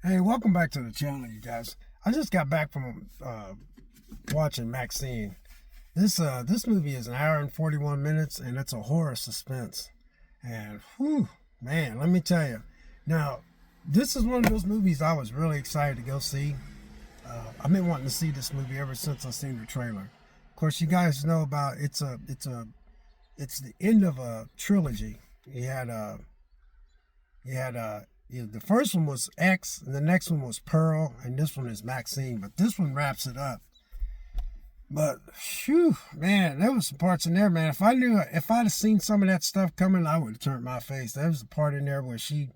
Hey, welcome back to the channel, you guys. I just got back from watching Maxxxine. This movie is an hour and 41 minutes, and it's a horror suspense. And whew, man, let me tell you. Now, this is one of those movies I was really excited to go see. I've been wanting to see this movie ever since I seen the trailer. Of course, you guys know about it's the end of a trilogy. The first one was X, and the next one was Pearl, and this one is Maxxxine. But this one wraps it up. But, phew, man, there was some parts in there, man. If I'd have seen some of that stuff coming, I would have turned my face. There was a part in there where she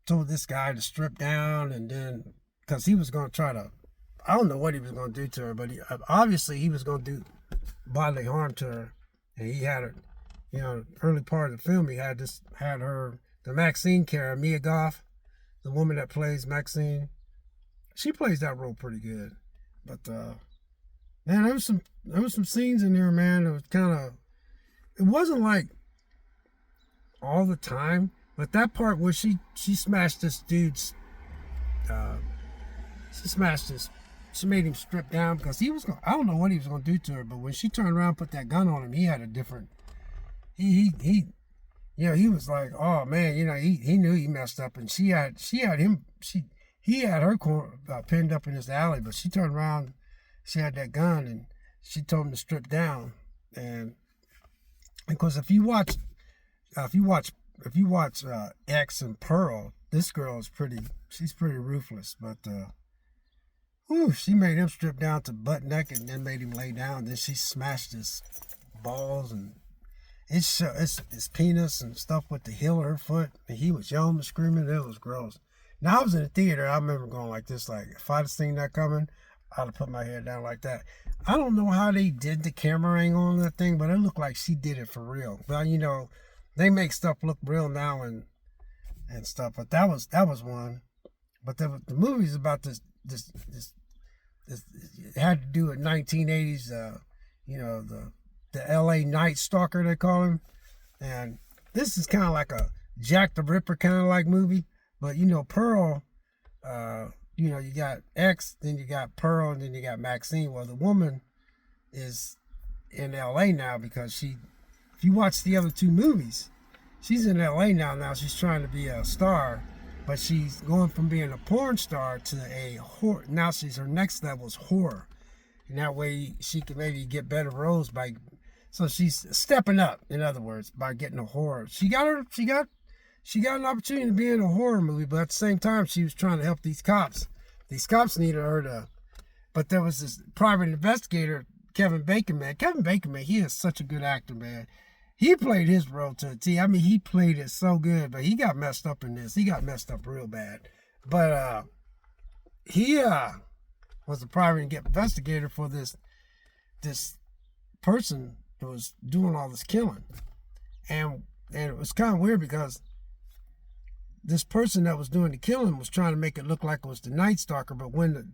told this guy to strip down, and then, because he was going to try to, I don't know what he was going to do to her, but obviously he was going to do bodily harm to her. And he had her, early part of the film, he had her, the Maxxxine character, Mia Goth, the woman that plays Maxxxine, she plays that role pretty good. But man, there was some scenes in there, man. It was it wasn't like all the time, but that part where she smashed this dude's, she made him strip down because I don't know what he was gonna do to her, but when she turned around and put that gun on him, he had a different, he was like, oh man, he knew he messed up, and he had her pinned up in this alley, but she turned around, she had that gun, and she told him to strip down. And because if you watch X and Pearl, this girl is she's pretty ruthless, but she made him strip down to butt naked and then made him lay down. Then she smashed his balls and his penis and stuff with the heel of her foot, and he was yelling and screaming. It was gross. Now I was in the theater. I remember going like this, like if I'd have seen that coming, I'd have put my head down like that. I don't know how they did the camera angle on that thing, but it looked like she did it for real. Well, they make stuff look real now and stuff, but that was one. But the movie's about this it had to do with 1980s, the LA Night Stalker, they call him. And this is kind of like a Jack the Ripper kind of like movie. But, Pearl, you got X, then you got Pearl, and then you got Maxxxine. Well, the woman is in LA now because if you watch the other two movies, she's in LA now. Now she's trying to be a star, but she's going from being a porn star to a horror. Now her next level is horror. And that way she can maybe get better roles so she's stepping up, in other words, by getting a horror. She got an opportunity to be in a horror movie, but at the same time, she was trying to help these cops. These cops needed her but there was this private investigator, Kevin Bacon, man. Kevin Bacon, man, he is such a good actor, man. He played his role to a T. I mean, he played it so good, but he got messed up in this. He got messed up real bad. But he was a private investigator for this person who was doing all this killing. And it was kind of weird because this person that was doing the killing was trying to make it look like it was the Night Stalker, but when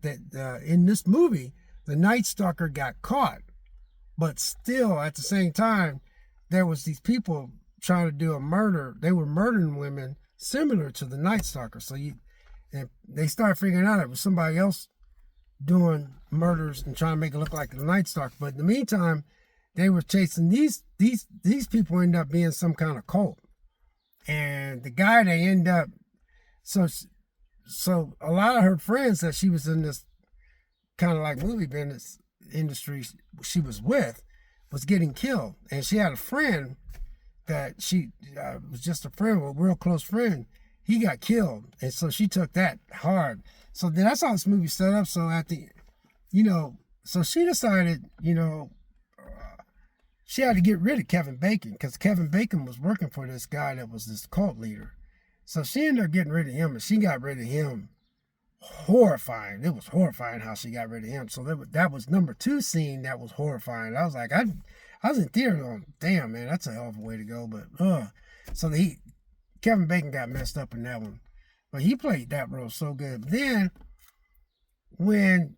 in this movie, the Night Stalker got caught. But still, at the same time, there was these people trying to do a murder. They were murdering women similar to the Night Stalker. So and they started figuring out it was somebody else doing murders and trying to make it look like the Night Stalker. But in the meantime, they were chasing these people. End up being some kind of cult. And the guy they end up, so a lot of her friends that she was in this kind of like movie business industry she was with was getting killed. And she had a friend that she was just a friend, a real close friend. He got killed. And so she took that hard. So then that's how this movie set up. So so she decided, she had to get rid of Kevin Bacon because Kevin Bacon was working for this guy that was this cult leader. So she ended up getting rid of him, and she got rid of him horrifying. It was horrifying how she got rid of him. So that was number 2 scene that was horrifying. I was like, I was in theater going, damn, man, that's a hell of a way to go. But so Kevin Bacon got messed up in that one. But he played that role so good. But then when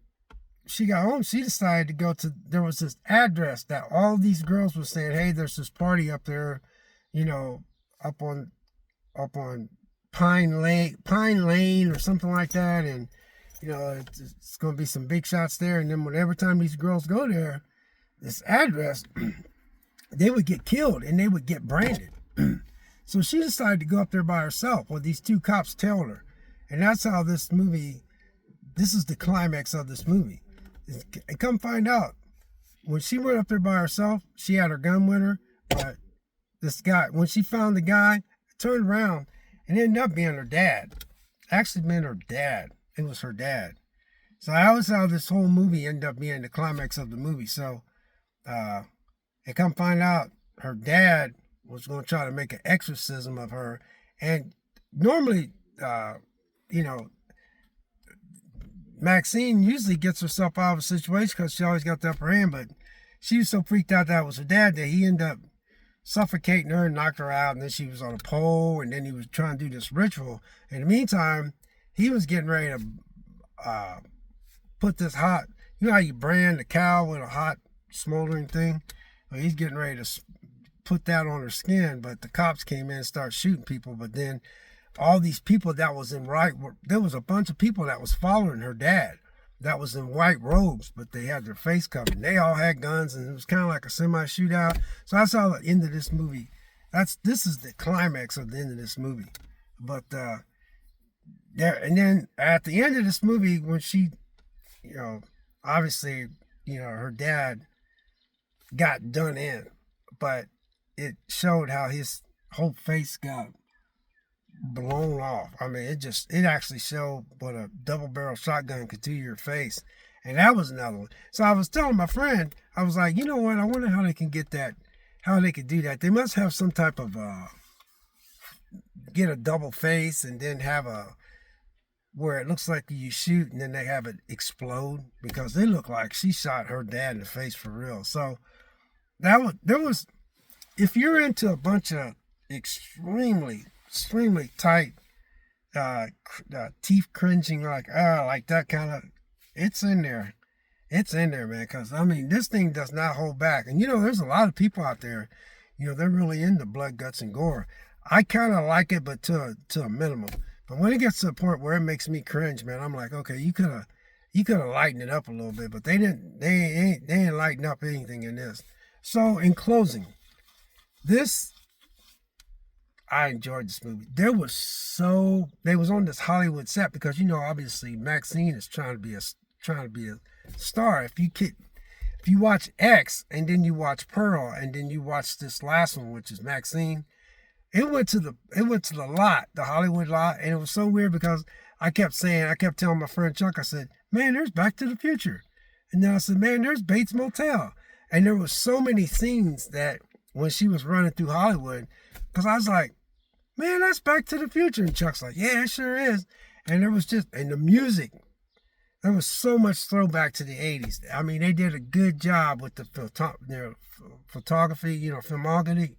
she got home, she decided to go there was this address that all these girls were saying, hey, there's this party up there, up on Pine Lane or something like that, and it's going to be some big shots there. And then every time these girls go there, this address, they would get killed and they would get branded. So she decided to go up there by herself. Well, these two cops tailed her, and that's how this is the climax of this movie. And come find out, when she went up there by herself, she had her gun with her, but this guy, when she found the guy, turned around and ended up being her dad. Actually being her dad. It was her dad. So I always how this whole movie ended up being the climax of the movie. So, and come find out, her dad was going to try to make an exorcism of her. And normally, Maxxine usually gets herself out of a situation because she always got the upper hand, but she was so freaked out that it was her dad that he ended up suffocating her and knocked her out, and then she was on a pole, and then he was trying to do this ritual. In the meantime, he was getting ready to put this hot, you know how you brand a cow with a hot smoldering thing? Well, he's getting ready to put that on her skin, but the cops came in and started shooting people. But then all these people that was there was a bunch of people that was following her dad that was in white robes, but they had their face covered. They all had guns, and it was kind of like a semi-shootout. So I saw the end of this movie. This is the climax of the end of this movie. But and then at the end of this movie, when she, obviously, her dad got done in, but it showed how his whole face got blown off. I mean, it actually showed what a double-barrel shotgun could do to your face. And that was another one. So I was telling my friend, I was like, you know what? I wonder how they can get that, how they could do that. They must have some type of, get a double face and then have where it looks like you shoot and then they have it explode, because they look like she shot her dad in the face for real. So if you're into a bunch of extremely tight, teeth cringing, like that kind of, it's in there, man. Because I mean, this thing does not hold back. And there's a lot of people out there, they're really into blood, guts, and gore. I kind of like it, but to a minimum. But when it gets to the point where it makes me cringe, man, I'm like, okay, you could have lightened it up a little bit, but they ain't lighten up anything in this. So in closing, I enjoyed this movie. They was on this Hollywood set because obviously Maxxine is trying to be a star. If you watch X and then you watch Pearl and then you watch this last one, which is Maxxine, it went to the lot, the Hollywood lot, and it was so weird because I kept telling my friend Chuck, I said, man, there's Back to the Future, and then I said, man, there's Bates Motel, and there was so many scenes that when she was running through Hollywood, because I was like, man, that's Back to the Future. And Chuck's like, yeah, it sure is. And there was and the music, there was so much throwback to the 80s. I mean, they did a good job with the photography, filmography,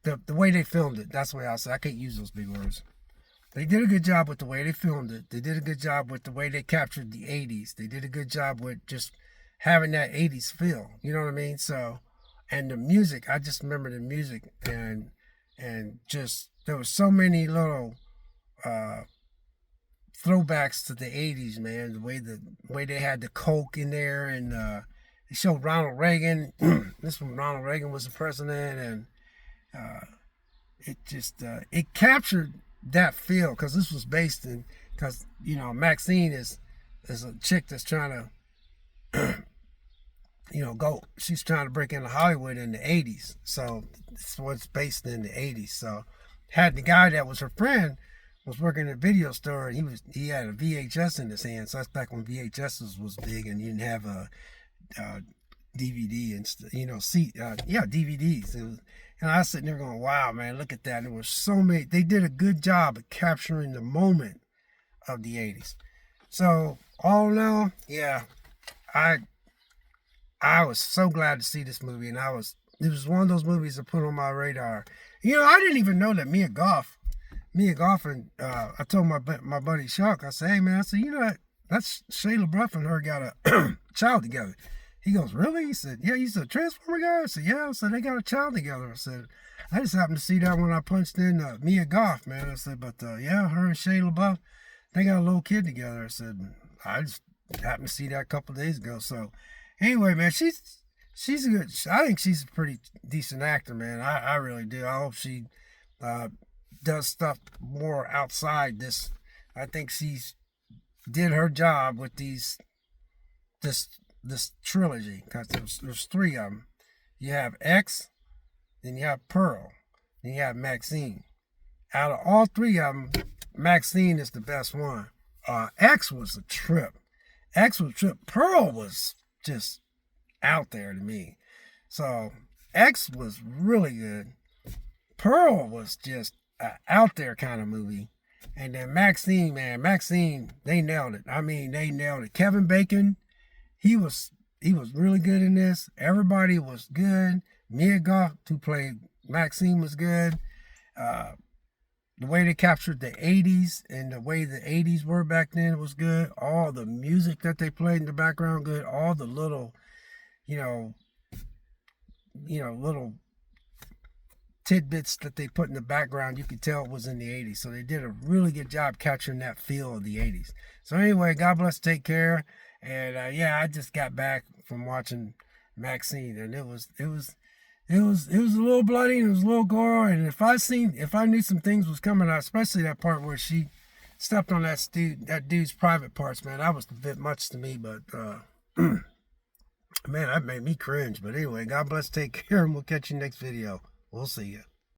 the way they filmed it. That's the way I say. I can't use those big words. They did a good job with the way they filmed it. They did a good job with the way they captured the 80s. They did a good job with just having that 80s feel. You know what I mean? So, and the music, I just remember the music, and just there was so many little throwbacks to the 80s, man. The way they had the Coke in there, and they showed Ronald Reagan. This when Ronald Reagan was the president, and it captured that feel, because this was based in, because Maxxine is a chick that's trying to she's trying to break into Hollywood in the 80s. So it's what's based in the 80s. So had the guy that was her friend was working in a video store, and he had a VHS in his hand. So that's back when VHS was big, and you didn't have a DVD and DVDs. And I was sitting there going, wow, man, look at that. There were so many. They did a good job of capturing the moment of the 80s. So all in all, yeah, I was so glad to see this movie, and it was one of those movies that put on my radar. I didn't even know that Mia Goth, and I told my buddy Chuck, I said, hey man, I said, that's Shia LaBeouf and her got a child together. He goes, really? He said, yeah. He's a Transformer guy? I said, yeah. I said, they got a child together. I said, I just happened to see that when I punched in Mia Goth, man. I said, but yeah, her and Shia LaBeouf, they got a little kid together. I said, I just happened to see that a couple days ago. So anyway, man, she's a good. I think she's a pretty decent actor, man. I really do. I hope she does stuff more outside this. I think she's did her job with this trilogy, because there's three of them. You have X, then you have Pearl, then you have Maxxxine. Out of all three of them, Maxxxine is the best one. X was a trip. X was a trip. Pearl was just out there to me. So X was really good. Pearl was just an out there kind of movie. And then Maxxxine, man, Maxxxine, they nailed it. I mean, they nailed it. Kevin Bacon, he was really good in this. Everybody was good. Mia Goth, who played Maxxxine, was good. The way they captured the 80s and the way the 80s were back then was good. All the music that they played in the background, good. All the little, little tidbits that they put in the background, you could tell it was in the 80s. So they did a really good job capturing that feel of the 80s. So anyway, God bless, take care. And yeah, I just got back from watching Maxxxine, and it was a little bloody and it was a little gory. And if I knew some things was coming out, especially that part where she stepped on that dude's private parts, man, that was a bit much to me. But man, that made me cringe. But anyway, God bless, take care, and we'll catch you next video. We'll see you.